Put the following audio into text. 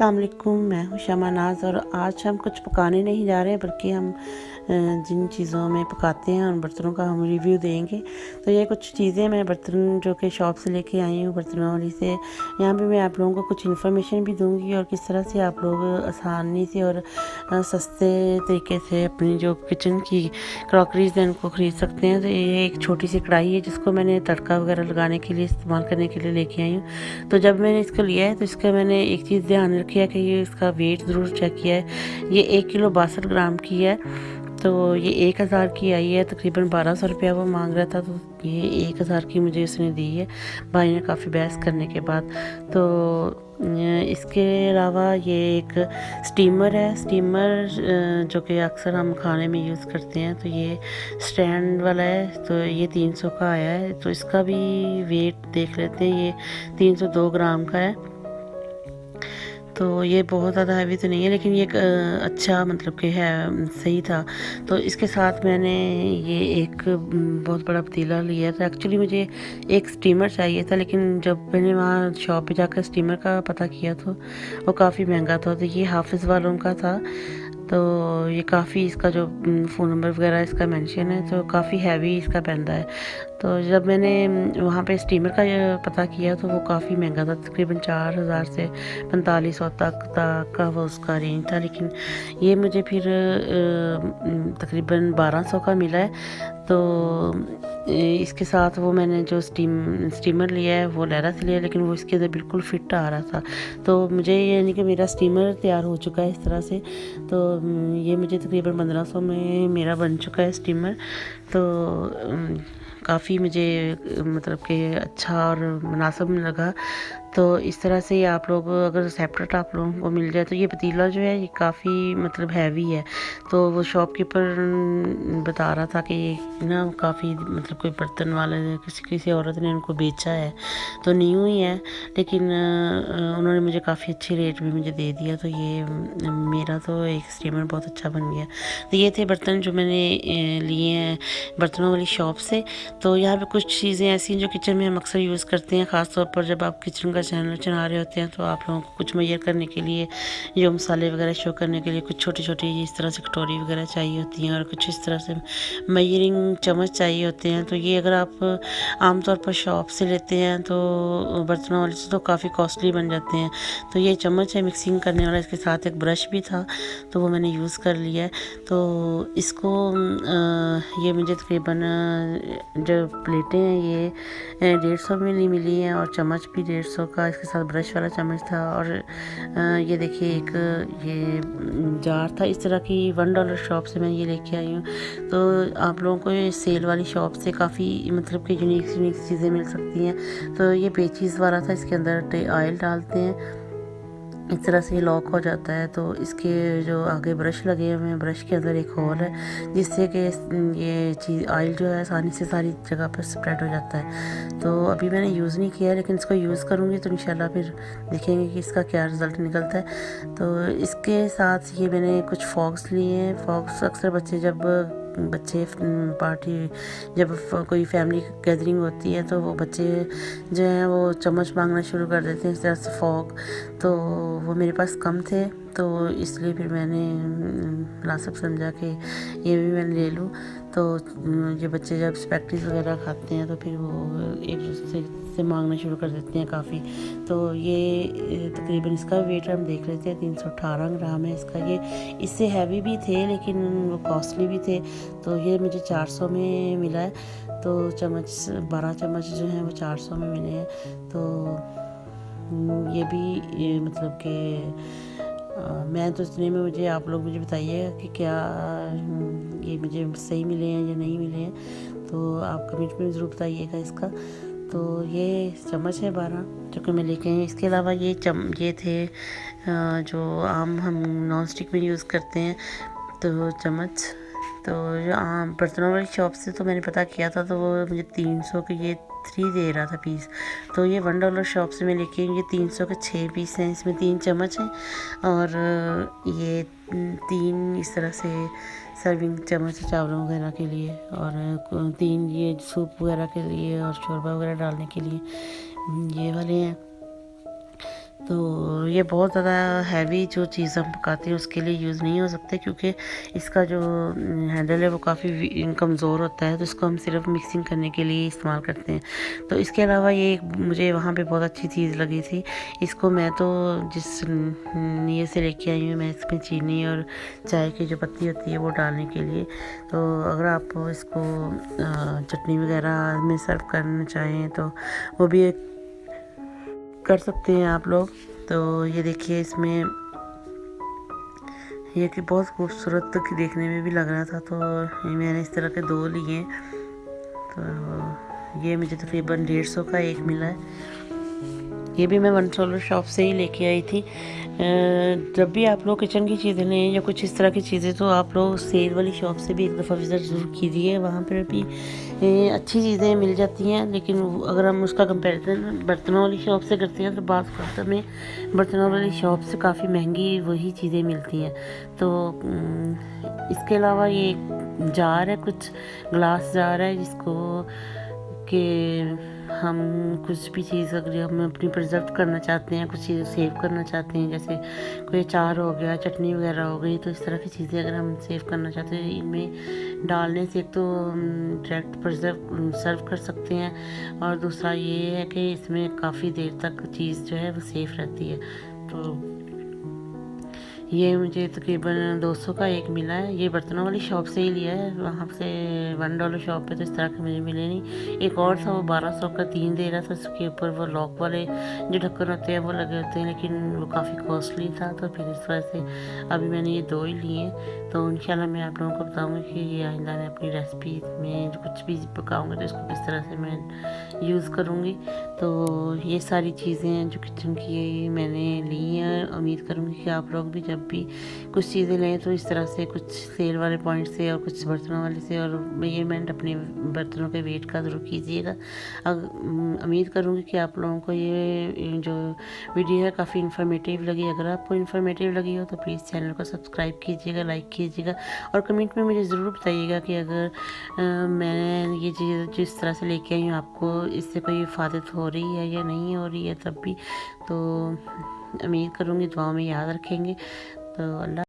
अस्सलाम वालेकुम, मैं हूँ शमा नाज़ और आज हम कुछ पकाने नहीं जा रहे बल्कि हम जिन चीज़ों में पकाते हैं उन बर्तनों का हम रिव्यू देंगे। तो ये कुछ चीज़ें मैं बर्तन जो कि शॉप से लेके आई हूँ बर्तनों वाली से, यहाँ पे मैं आप लोगों को कुछ इन्फॉर्मेशन भी दूँगी और किस तरह से आप लोग आसानी से और सस्ते तरीके से अपनी जो किचन की क्रॉकरीज हैं उनको ख़रीद सकते हैं। तो ये एक छोटी सी कढ़ाई है जिसको मैंने तड़का वगैरह लगाने के लिए इस्तेमाल करने के लिए लेके आई हूँ। तो जब मैंने इसको लिया है तो इसका मैंने एक चीज़ ध्यान रखी है कि ये इसका वेट ज़रूर चेक किया है। ये 1 किलो 62 ग्राम की है। तो ये 1000 की आई है, तकरीबन 1200 रुपया वो मांग रहा था, तो ये 1000 की मुझे उसने दी है भाई ने काफ़ी बहस करने के बाद। तो इसके अलावा ये एक स्टीमर है, स्टीमर जो कि अक्सर हम खाने में यूज़ करते हैं। तो ये स्टैंड वाला है, तो ये 300 का आया है। तो इसका भी वेट देख लेते हैं, ये 302 ग्राम का है। तो ये बहुत ज़्यादा हैवी तो नहीं है, लेकिन ये एक अच्छा मतलब कि है, सही था। तो इसके साथ मैंने ये एक बहुत बड़ा पतीला लिया था। एक्चुअली मुझे एक स्टीमर चाहिए था, लेकिन जब मैंने वहाँ शॉप पे जाकर स्टीमर का पता किया तो वो काफ़ी महंगा था। तो ये हाफिज़ वालों का था। तो ये काफ़ी इसका जो फ़ोन नंबर वगैरह इसका मेंशन है, तो काफ़ी हैवी इसका पैंदा है। तो जब मैंने वहाँ पे स्टीमर का पता किया तो वो काफ़ी महंगा था, तकरीबन 4000 से 4500 तक का वो उसका रेंज था। लेकिन ये मुझे फिर तकरीबन 1200 का मिला है। तो इसके साथ वो मैंने जो स्टीमर लिया है वो लहरा से लिया, लेकिन वो इसके अंदर बिल्कुल फिट आ रहा था। तो मुझे यानी कि मेरा स्टीमर तैयार हो चुका है इस तरह से। तो ये मुझे तकरीबन 1500 में मेरा बन चुका है स्टीमर। तो काफ़ी मुझे मतलब कि अच्छा और मुनासिब लगा। तो इस तरह से आप लोग अगर सेपरेट आप लोगों को मिल जाए, तो ये पतीला जो है ये काफ़ी मतलब हैवी है। तो वो शॉपकीपर बता रहा था कि ये ना काफ़ी मतलब कोई बर्तन वाले ने किसी औरत ने उनको बेचा है, तो न्यू ही है, लेकिन उन्होंने मुझे काफ़ी अच्छी रेट में मुझे दे दिया। तो ये मेरा तो एक स्टीमर बहुत अच्छा बन गया। तो ये थे बर्तन जो मैंने लिए हैं बर्तनों वाली शॉप से। तो यहाँ पे कुछ चीज़ें ऐसी हैं जो किचन में हम अक्सर यूज़ करते हैं, ख़ास तौर पर जब आप किचन का चैनल चला रहे होते हैं। तो आप लोगों को कुछ मेजर करने के लिए, जो मसाले वगैरह शो करने के लिए कुछ छोटी छोटी इस तरह से कटोरी वगैरह चाहिए होती हैं, और कुछ इस तरह से मेजरिंग चम्मच चाहिए होते हैं। तो ये अगर आप आमतौर पर शॉप से लेते हैं तो बर्तनों वाले से तो काफ़ी कॉस्टली बन जाते हैं। तो ये चम्मच है मिक्सिंग करने वाला, इसके साथ एक ब्रश भी था, तो वो मैंने यूज़ कर लिया है। तो इसको ये मुझे तकरीबन जो प्लेटें हैं ये 150 में नहीं मिली हैं, और चम्मच भी 150 का, इसके साथ ब्रश वाला चम्मच था। और ये देखिए एक ये जार था इस तरह की, $1 शॉप से मैं ये लेके आई हूँ। तो आप लोगों को ये सेल वाली शॉप से काफ़ी मतलब कि यूनिक चीज़ें मिल सकती हैं। तो ये पेचीज़ वाला था, इसके अंदर ऑयल डालते हैं, इस तरह से ये लॉक हो जाता है। तो इसके जो आगे ब्रश लगे हुए हैं, ब्रश के अंदर एक होल है जिससे कि ये चीज़ ऑयल जो है आसानी से सारी जगह पर स्प्रेड हो जाता है। तो अभी मैंने यूज़ नहीं किया, लेकिन इसको यूज़ करूँगी तो इंशाल्लाह फिर देखेंगे कि इसका क्या रिज़ल्ट निकलता है। तो इसके साथ ये मैंने कुछ फॉक्स लिए हैं। फॉक्स अक्सर बच्चे पार्टी जब कोई फैमिली गैदरिंग होती है तो वो बच्चे जो हैं वो चम्मच मांगना शुरू कर देते हैं, इस तरह से फॉक। तो वो मेरे पास कम थे, तो इसलिए फिर मैंने मुनासिब समझा कि ये भी मैं ले लूँ। तो ये बच्चे जब स्पैगेटी वगैरह खाते हैं तो फिर वो एक दूसरे से मांगना शुरू कर देते हैं काफ़ी। तो ये तकरीबन इसका वेट हम देख रहे थे 318 ग्राम है इसका। ये इससे हैवी भी थे लेकिन वो कॉस्टली भी थे। तो ये मुझे 400 में मिला है। तो 12 चम्मच जो हैं वो 400 में मिले हैं। तो ये मतलब कि मैं तो इतने में मुझे आप लोग मुझे बताइए कि क्या ये मुझे सही मिले हैं या नहीं मिले हैं। तो आप कमेंट में ज़रूर बताइएगा इसका। तो ये चम्मच है 12 जो कि मैं लेके आई। इसके अलावा ये थे जो आम हम नॉन स्टिक में यूज़ करते हैं, तो चम्मच। तो जो आम बर्तनों वाली शॉप से तो मैंने पता किया था, तो वो मुझे 300 के ये 3 दे रहा था पीस। तो ये $1 शॉप से मैं लेके आई, ये 300 के 6 पीस हैं। इसमें 3 चम्मच हैं और ये 3 इस तरह से सर्विंग चम्मच चावलों वगैरह के लिए, और 3 ये सूप वगैरह के लिए और शोरबा वगैरह डालने के लिए ये वाले हैं। तो ये बहुत ज़्यादा हैवी जो चीज़ हम पकाते हैं उसके लिए यूज़ नहीं हो सकते, क्योंकि इसका जो हैंडल है वो काफ़ी कमज़ोर होता है, तो इसको हम सिर्फ मिक्सिंग करने के लिए इस्तेमाल करते हैं। तो इसके अलावा ये एक मुझे वहाँ पे बहुत अच्छी चीज़ लगी थी। इसको मैं तो जिस नीयत से लेके आई हूँ, मैं इसमें चीनी और चाय की जो पत्ती होती है वो डालने के लिए। तो अगर आप इसको चटनी वगैरह में सर्व करना चाहें तो वो भी एक कर सकते हैं आप लोग। तो ये देखिए, इसमें ये कि बहुत खूबसूरत देखने में भी लग रहा था, तो मैंने इस तरह के 2 लिए। तो ये मुझे तकरीबन 150 का एक मिला है। ये भी मैं वन सोलर शॉप से ही लेके आई थी। जब भी आप लोग किचन की चीज़ें लें या कुछ इस तरह की चीज़ें, तो आप लोग सेल वाली शॉप से भी एक दफ़ा विज़िट ज़रूर कीजिए। वहाँ पर भी अच्छी चीज़ें मिल जाती हैं, लेकिन अगर हम उसका कंपैरिजन बर्तनों वाली शॉप से करते हैं तो बात करते में बर्तनों वाली शॉप से काफ़ी महंगी वही चीज़ें मिलती हैं। तो इसके अलावा ये जार है, कुछ ग्लास जार है, जिसको कि हम कुछ भी चीज़ अगर हम अपनी प्रिजर्व करना चाहते हैं, कुछ चीज़ें सेव करना चाहते हैं, जैसे कोई अचार हो गया, चटनी वगैरह हो गई, तो इस तरह की चीज़ें अगर हम सेव करना चाहते हैं, इनमें डालने से एक तो डायरेक्ट प्रिजर्व सर्व कर सकते हैं, और दूसरा ये है कि इसमें काफ़ी देर तक चीज़ जो है वो सेफ रहती है। तो ये मुझे तकरीबन 200 का एक मिला है। ये बर्तनों वाली शॉप से ही लिया है, वहाँ से $1 शॉप पे तो इस तरह के मुझे मिले नहीं। एक और था, वो 1200 का 3 दे रहा था। उसके ऊपर वो लॉक वाले जो ढक्कन होते हैं वो लगे होते हैं, लेकिन वो काफ़ी कॉस्टली था, तो फिर इस वजह से अभी मैंने ये 2 ही लिए। तो इंशाल्लाह मैं आप लोगों को बताऊँगी कि ये आइंदा मैं अपनी रेसिपी में जो कुछ भी पकाऊँगी तो इसको किस तरह से मैं यूज़ करूँगी। तो ये सारी चीज़ें हैं जो किचन की मैंने ली हैं। उम्मीद करूँगी कि आप लोग भी जब भी कुछ चीज़ें लें तो इस तरह से कुछ सेल वाले पॉइंट से और कुछ बर्तनों वाले से, और मेजरमेंट अपने बर्तनों के वेट का ज़रूर कीजिएगा। उम्मीद करूँगी कि आप लोगों को ये जो वीडियो है काफ़ी इन्फॉर्मेटिव लगी। अगर आपको इन्फॉर्मेटिव लगी हो तो प्लीज़ चैनल को सब्सक्राइब कीजिएगा, लाइक कीजिएगा, और कमेंट में मुझे ज़रूर बताइएगा कि अगर मैं ये चीज़ जिस तरह से लेके आई हूँ आपको इससे कोई हिफाजत हो रही है या नहीं हो रही है। तब भी तो उम्मीद करूँगी दुआओं में याद रखेंगे। तो अल्लाह